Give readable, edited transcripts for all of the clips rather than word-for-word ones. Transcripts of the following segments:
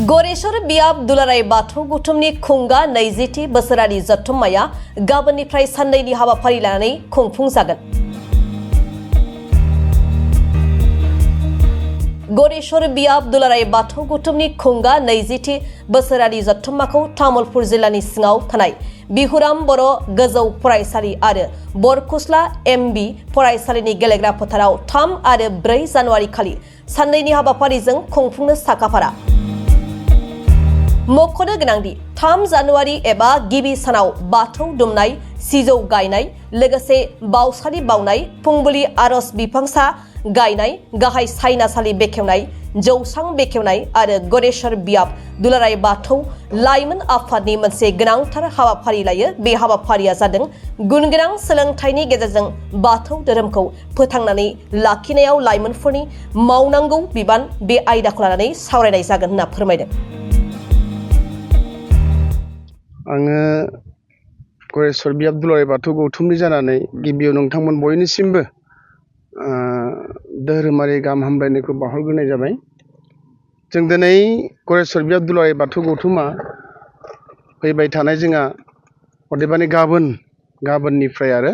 गरेश्वर बियाब दुलाराय बाथौ गौथुमनि खुंगा 20थि बोसोरारि जथुम्माया गाबोननिफ्राय साननैनि हाबाफारि लानानै खुंफुंजागोन। गरेश्वर बियाब दुलाराय बाथौ गौथुमनि खुंगा 20थि बोसोरारि जथुम्माखौ तामुलपुर जिल्लानि सिङाव थानाय बिहुराम बर' गोजौ फरायसालि आरो बरकुस्ला एमबि फरायसालिनि गेलेग्रा फोथाराव 3 आरो 4 जानुवारि खालि साननैनि हाबाफारिजों खुंफुंनो साखाफारा। मख'नो गोनांदि 3 जानुवारि एबा गिबि सानाव बाथौ दुमनाय, सिजौ गायनाय, लोगोसे बावसालि बावनाय, फुंबिलि आरज बिफांसा गायनाय, गाहाय सायनासालि बेखेवनाय, जौसां बेखेवनाय आरो गरेश्वर बियाब दुलाराय बाथौ लाइमोन आफादनि मोनसे गोनांथार हाबाफारि लायो। बे हाबाफारिया जादों गुनगोनां सोलोंथाइनि गेजेरजों बाथौ धोरोमखौ फोथांनानै लाखिनायाव लाइमोनफोरनि मावनांगौ बिबान। बे आयदाखौ लानानै सावरायनाय जागोन होनना फोरमायदों। आङो गरेश्वर बियाब दुलाराय बाथौ गौथुमनि जानानै गिबियाव नोंथांमोन बयनिसिमबो धोरोमारि गाहाम हामलायनायखौ बावहरग्रोनाय जाबाय। जों दिनै गरेश्वर बियाब दुलाराय बाथौ गौथुमा फैबाय थानाय जोंहा अदेबानि गाबोननिफ्राय आरो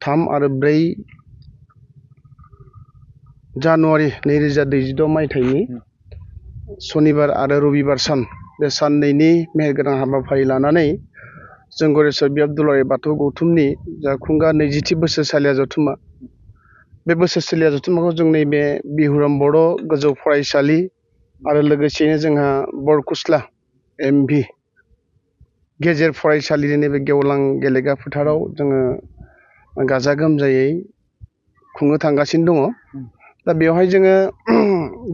3 आरो 4 जानुवारि 2026 मायथाइनि सनिबार आरो रबिबार सान बे साननैनि मेहेरगोनां हाबाफारि लानानै जों गरेश्वर बियाब दुलाराय बाथौ गौथुमनि जा खुंगा 20थि बोसोरसालिया जथुम्मा, बे बोसोरसालिया जथुम्माखौ जों नैबे बिहुराम बर' गोजौ फरायसालि आरो लोगोसेयैनो जोंहा बरकुस्ला एमभि गेजेर फरायसालिनि नैबे गेवलां गेलेग्रा फोथाराव जोङो गाजा गोमजायै खुंनो थांगासिनो दङ। दा बेवहाय जोङो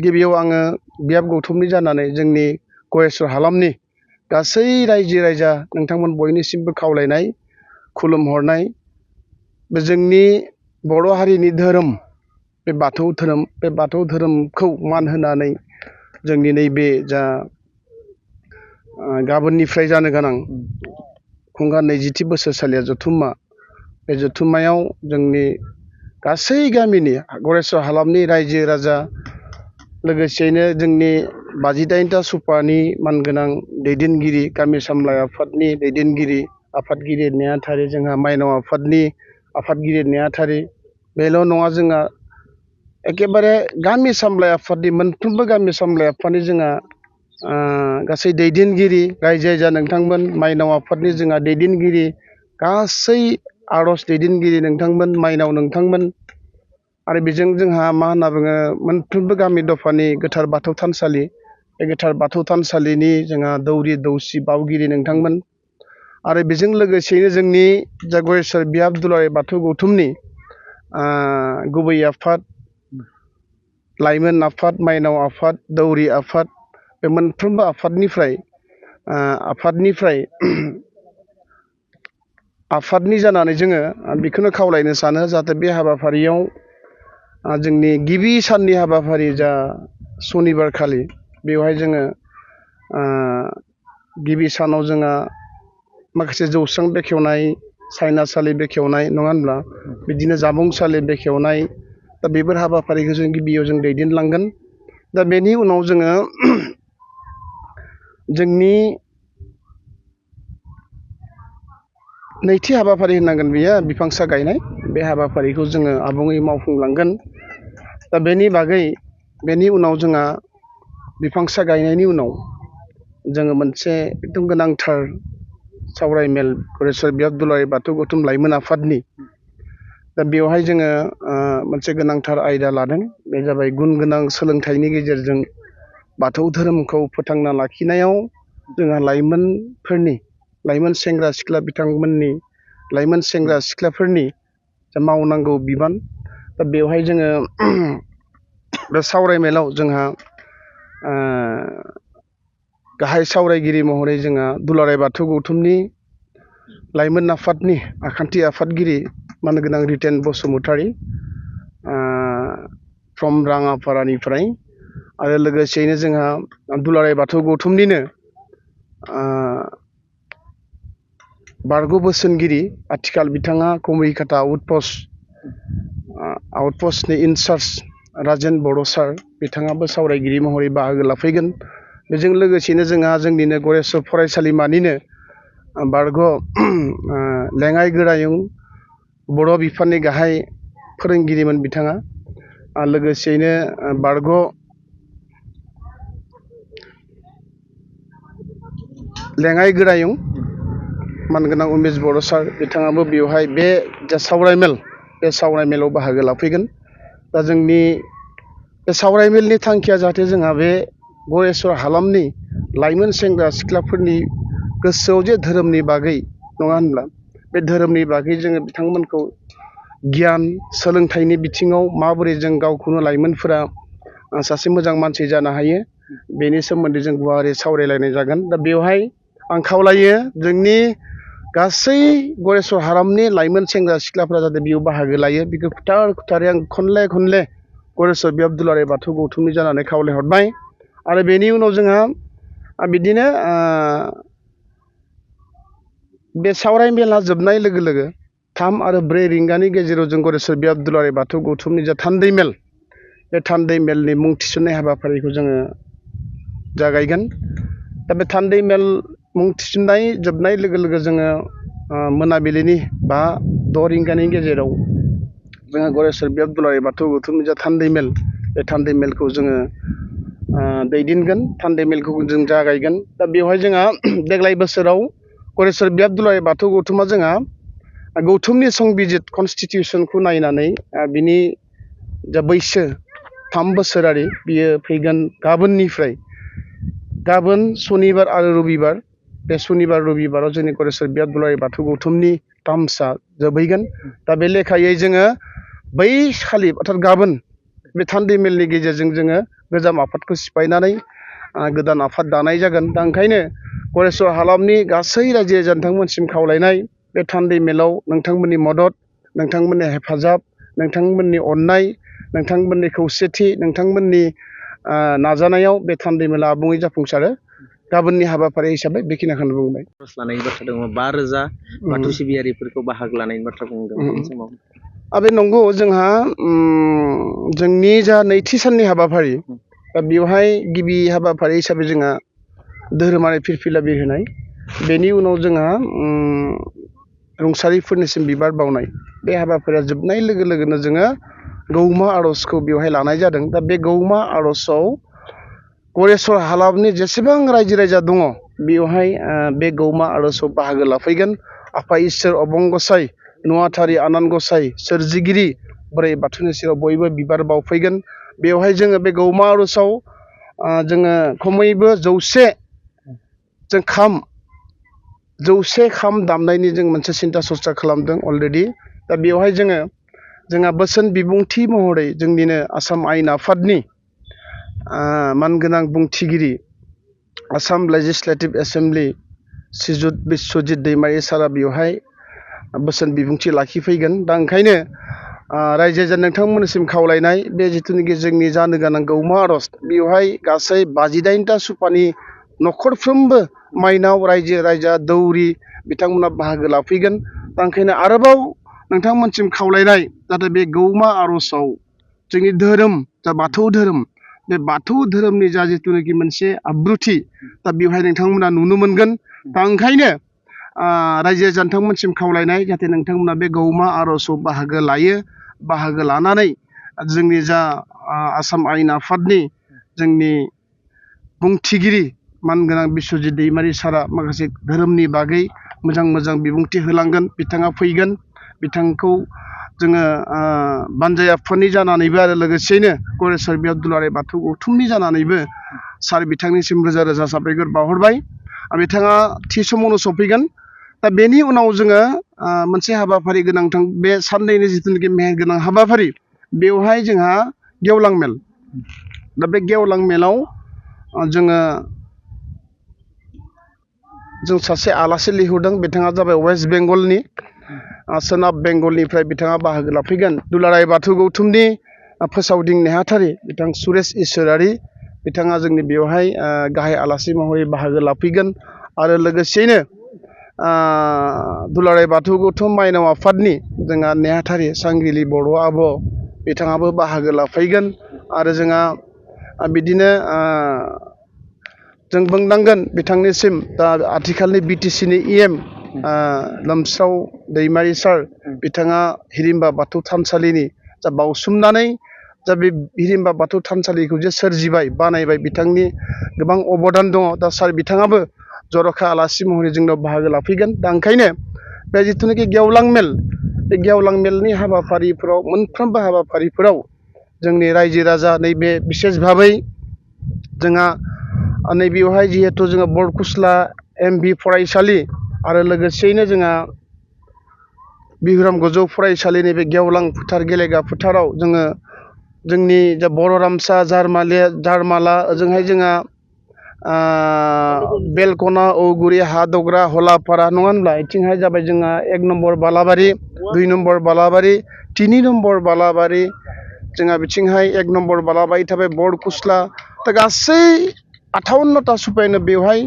गिबियाव आङो बियाब गौथुमनि जानानै जोंनि गरेश्वर हालामनि गासै रायजो राजा नोंथांमोन बयनिसिमबो खावलायनाय, खुलुमहरनाय, बे जोंनि बर' हारिनि धोरोम बे बाथौ धोरोम, बे बाथौ धोरोमखौ मान होनानै जोंनि नैबे जा गाबोननिफ्राय जानो गोनां खुंगा 20थि बोसोरसालिया जथुम्मा, बे जथुम्मायाव जोंनि गासै गामिनि गरेश्वर हालामनि रायजो राजा लोगोसेयैनो जोंनि 58टा सुपानि मानगोनां दैदेनगिरि, गामि सामलाय आफादनि दैदेनगिरि, आफादगिरि नेहाथारि, जोंहा माइनाव आफादनि आफादगिरि नेहाथारि, बेल' नङा, जोंहा एखेबारे गामि सामलाय आफादनि मोनफ्रोमबो गामि सामलाय आफादनि जोंहा गासै दैदेनगिरि, रायजो राजा नोंथांमोन, माइनाव आफादनि जोंहा दैदेनगिरि, गासै आरज दैदेनगिरि नोंथांमोन, माइनाव नोंथांमोन, आरो बेजों जोंहा मा होनना बुङो, मोनफ्रोमबो गामि दफानि गोथार बाथौ थानसालि, बे गोथार बाथौ थानसालिनि जोंहा दौरि दौसि बावगिरि नोंथांमोन, आरो बेजों लोगोसेयैनो जोंनि जा गरेश्वर बियाब दुलाराय बाथौ गौथुमनि गुबै आफाद, लाइमोन आफाद, माइनाव आफाद, दौरि आफाद, बे मोनफ्रोमबो आफादनि जानानै जोङो बेखौनो खावलायनो सानो, जाहाथे बे हाबाफारियाव जोंनि गिबि साननि हाबाफारि जा सनिबार खालि, बेवहाय जोङो गिबि सानाव जोंहा माखासे जौस्रां बेखेवनाय, सायनासालि बेखेवनाय, नङा होनब्ला, बिदिनो जामुंसालि बेखेवनाय, दा बेफोर हाबाफारिखौ जों गिबियाव जों दैदेनलांगोन। दा बेनि उनाव जोङो जोंनि नैथि हाबाफारि होननांगोन, बेयो बिफांसा गायनाय, बे हाबाफारिखौ जोङो आबुङै मावफुंलांगोन। दा बेनि उनाव जोंहा बिफांसा गायनायनि उनाव जोङो मोनसे एकदम गोनांथार सावरायमेल गरेश्वर बियाब दुलाराय बाथौ गौथुम लाइमोन आफादनि, दा बेवहाय जोङो मोनसे गोनांथार आयदा लादों। बे जाबाय गुन गोनां सोलोंथाइनि गेजेरजों बाथौ धोरोमखौ फोथांना लाखिनायाव जोंहा लाइमोन सेंग्रा सिख्ला बिथांमोननि, लाइमोन सेंग्रा सिख्लाफोरनि जा मावनांगौ बिबान। दा बेवहाय जोङो बे सावरायमेलाव जोंहा गाहाय सावरायगिरि महरै जोंहा दुलाराय बाथौ गौथुमनि लाइमोन आफादनि आखान्थि आफादगिरि मानगोनां रितेन बसुमतारी फ्रम राङापारानिफ्राय, आरो लोगोसेयैनो जोंहा दुलाराय बाथौ गौथुमनिनो बारग' बोसोनगिरि, आथिखाल बिथाङा कमुरिकाटा आउटपस्टनि इनचार्ज राजेन बर' सार, बिथाङाबो सावरायगिरि महरै बाहागो लाफैगोन। बेजों लोगोसेनो जोंहा जोंनिनो गरेस्वर फरायसालिमानिनो बारग' लेङाइ गोरायुं बर' बिफाननि गाहाय फोरोंगिरिमोन बिथाङा लोगोसेयैनो बारग' लेङाइ गोरायुं मानगोनां उमेश बर' सार बिथाङाबो बेवहाय बे जा सावरायमेल बे सावरायमेलाव बाहागो लाफैगोन। दा जोंनि बे सावरायमेलनि थांखिया जाहाथे जोंहा बे गरेस्वर हालामनि लाइमोन सेंग्रा सिख्लाफोरनि गोसोआव जे धोरोमनि बागै नङा होनब्ला बे धोरोमनि बागै जोङो बिथांमोनखौ गियान सोलोंथाइनि बिथिङाव माबोरै जों गावखौनो लाइमोनफोरा सासे मोजां मानसि जानो हायो बेनि सोमोन्दै जों गुवारै सावरायलायनाय जागोन। दा बेवहाय आं खावलायो जोंनि गासै गरेस्वर हालामनि लाइमोन सेंग्रा सिख्लाफ्रा जाहाथे बेयाव बाहागो लायो बेखौ खुथारै आं खनले गरेस्वर बियाब दुलाराय बाथौ गौथुमनि जानानै खावलायहरबाय। आरो बेनि उनाव जोंहा बिदिनो बे सावरायमेला जोबनाय लोगो लोगो 3 आरो 4 रिंगानि गेजेराव जों गरेस्वर बियाब दुलाराय बाथौ गौथुमनि जा थान्दै मेल बे थान्दै मेलनि मुं थिसननाय हाबाफारिखौ जोङो जागायगोन। दा बे थान्दै मेल मुं थिसननाय जोबनाय लोगो लोगो जोङो मोनाबिलिनि 5-6 रिंगानि गेजेराव जोङो गरेस्वर बियाब दुलाराय बाथौ गौथुमनि जा थान्दै मेल बे थान्दै मेलखौ जोङो दैदेनगोन। थान्दै मेलखौ जों जागायगोन। दा बेवहाय जोंहा देग्लाय बोसोराव गरेस्वर बियाब दुलाराय बाथौ गौथुमा जोंहा गौथुमनि संबिजित कनस्टिटिउसनखौ नायनानै बिनि जा बैसो 3 बोसोरारि बियो फैगोन गाबोननिफ्राय गाबोन सनिबार आरो रबिबार बे सनिबार रबिबाराव जोंनि गरेस्वर बियाब दुलाराय बाथौ गौथुमनि टार्मसआ जोबहैगोन। दा बे लेखायै जोङो बै खालि अर्थात गाबोन बे थान्दै मेलनि गेजेरजों जोङो गोजाम आफादखौ सिफायनानै गोदान आफाद दानाय जागोन। दा ओंखायनो गरेस्वर हालामनि गासै रायजो राजा नोंथांमोनसिम खावलायनाय बे थान्दै मेलाव नोंथांमोननि मदद नोंथांमोननि हेफाजाब नोंथांमोननि अननाय नोंथांमोननि खौसेथि नोंथांमोननि नाजानायाव बे थान्दै मेला आबुङै जाफुंसारो। गाबोननि हाबाफारि हिसाबै बेखिनिखौनो बुंबाय। लानायनि बाथ्रा दङ 5,000 बाथौ सिबियारिफोरखौ बाहागो लानायनि बाथ्रा बुंदों बे समाव। बे नंगौ जोंहा जोंनि जा नैथि साननि हाबाफारि दा बेवहाय गिबि हाबाफारि हिसाबै जोंहा धोरोमारि फिरफिला बिरहोनाय बेनि उनाव जोंहा रुंसारिफोरनिसिम बिबार बावनाय बे हाबाफारिया जोबनाय लोगो लोगोनो जोङो गौमा आर'जखौ बेवहाय लानाय जादों। दा बे गौमा आर'जआव गरेस्वर हालामनि जेसेबां रायजो राजा दङ बेवहाय बे गौमा आर'जआव बाहागो लाफैगोन। आफा इसोर अबंगसाय नुवाथारि आनान गसाय सोरजिगिरि बोराइ बाथौनि सेराव बयबो बिबार बावफैगोन। बेवहाय जोङो बे गौमा आर'जआव जोङो खमैबो 100 खाम दामनायनि जों मोनसे सिन्था सरसा खालामदों अलरेडि। दा बेवहाय जोंहा बोसोन बिबुंथि महरै जोंनिनो आसाम आयेन आफादनि मानगोनां बुंथिगिरि आसाम लेजिस्लेटिभ एसेमब्लि श्रीजुत बिस्वजित दैमारि सारा बेवहाय बोसोन बिबुंथि लाखिफैगोन। दा ओंखायनो रायजो राजा नोंथांमोननिसिम खावलायनाय बे जिथुनिखि जोंनि जानो गोनां गौमा आर'ज बेवहाय गासै 58टा सुपानि न'खरफ्रोमबो माइनाव रायजो राजा दौरि बिथांमोना बाहागो लाफैगोन। दा ओंखायनो आरोबाव नोंथांमोनसिम खावलायनाय जाहाथे बे गौमा आर'जआव जोंनि धोरोम जा बाथौ धोरोम बे बाथौ धोरोमनि जा जिथुनिखि मोनसे आब्रुथि दा बेवहाय नोंथांमोना नुनो मोनगोन। दा ओंखायनो रायजो राजा नोंथांमोनसिम खावलायनाय जाहाथे नोंथांमोना बे गौमा आर'जआव बाहागो लायो। बाहागो लानानै जोंनि जा आसाम आयेन आफादनि जोंनि बुंथिगिरि मानगोनां बिस्वजित दैमारि सारा माखासे धोरोमनि बागै मोजां बिबुंथि होलांगोन। बिथाङा फैगोन। बिथांखौ जोङो बानजाय आफादनि जानानैबो आरो लोगोसेयैनो गरेस्वर बियाब दुलाराय बाथौ गौथुमनि जानानैबो सार बिथांनिसिम रोजा साबायखर बावहरबाय। बिथाङा थि समावनो सफैगोन। दा बेनि उनाव जोङो मोनसे हाबाफारि गोनांथार बे साननैनि जिथुनिखि मेहेरगोनां हाबाफारि बेवहाय जोंहा गेवलां मेल। दा बे गेवलां मेलाव जों सासे आलासि लिंहरदों। बिथाङा जाबाय वेस्ट बेंगलनि सोनाब बेंगलनिफ्राय बिथाङा बाहागो लाफैगोन। दुलाराय बाथौ गौथुमनि फोसावदिं नेहाथारि बिथां सुरेश इसोरारि बिथाङा जोंनि बेवहाय गाहाय आलासि महरै बाहागो लाफैगोन। आरो लोगोसेयैनो दुलाराय बाथौ गौथुम माइनाव आफादनि जोंहा नेहाथारि सांग्रिलि बर' आब' बिथाङाबो बाहागो लाफैगोन। आरो जोंहा बिदिनो जों बुंनांगोन बिथांनिसिम दा आथिखालनि बिटिसिनि EM लोमस्राव दैमारि सार बिथाङा हिरिम्बा बाथौ थानसालिनि जा बावसोमनानै जा बे हिरिम्बा बाथौ थानसालिखौ जे सोरजिबाय बानायबाय बिथांनि गोबां अबदान दङ दा सार बिथाङाबो जर'खा आलासि महरै जोंनाव बाहागो लाफैगोन दा ओंखायनो बे जिथुनाखि गेवलां मेल बे गेवलां मेलनि हाबाफारिफोराव मोनफ्रोमबो हाबाफारिफोराव जोंनि रायजो राजा नैबे बिसेस भाबै जोंहा नैबेयावहाय जिहेथु जोङो बरकुसला MV फरायसालि आरो लोगोसेयैनो जोंहा बिहुराम गोजौ फरायसालिनि बे गेवलां फोथार गेलेग्रा फोथाराव जोङो जोंनि जा बर' रामसा जारमाला ओजोंहाय जोंहा बेलकना औगुरि हादग्रा हलापारा नङा होनब्ला बिथिंहाय जाबाय जोंहा 1 नम्बर बालाबारि 2 नम्बर बालाबारि 3 नम्बर बालाबारि जोंहा बिथिंहाय 1 नम्बर बालाबारि थाबाय बरकुसला दा गासै 58टा सुपायानो बेवहाय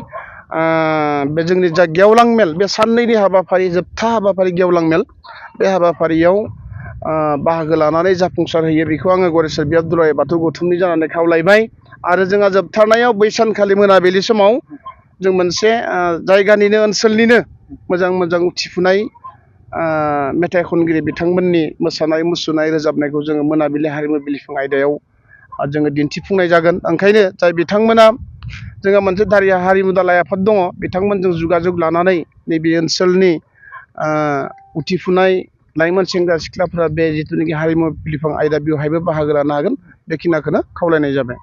बे जोंनि जा गेवलां मेल बे साननैनि हाबाफारि जोबथा हाबाफारि गेवलां मेल बे हाबाफारियाव बाहागो लानानै जाफुंसार होयो बेखौ आङो गरेस्वर बियाब दुलाराय बाथौ गौथुमनि जानानै खावलायबाय आरो जोंहा जोबथारनायाव बै सानखालि मोनाबिलि समाव जों मोनसे जायगानिनो ओनसोलनिनो मोजां मोजां उथिफुनाय मेथाइ खनगिरि बिथांमोननि मोसानाय मुसुरनाय रोजाबनायखौ जोङो मोनाबिलि हारिमु बिलिफां आयदायाव जोङो दिन्थिफुंनाय जागोन ओंखायनो जाय बिथांमोना जोंहा मोनसे दारिया हारिमु दालाय आफाद दङ बिथांमोनजों जुगाजुग लानानै नैबे ओनसोलनि उथिफुनाय लाइमोन सेंग्रा सिख्लाफोरा बे जिथुनाखि हारिमु बिलिफां आयदा बेवहायबो बाहागो लानो हागोन बेखिनिखौनो खावलायनाय जाबाय।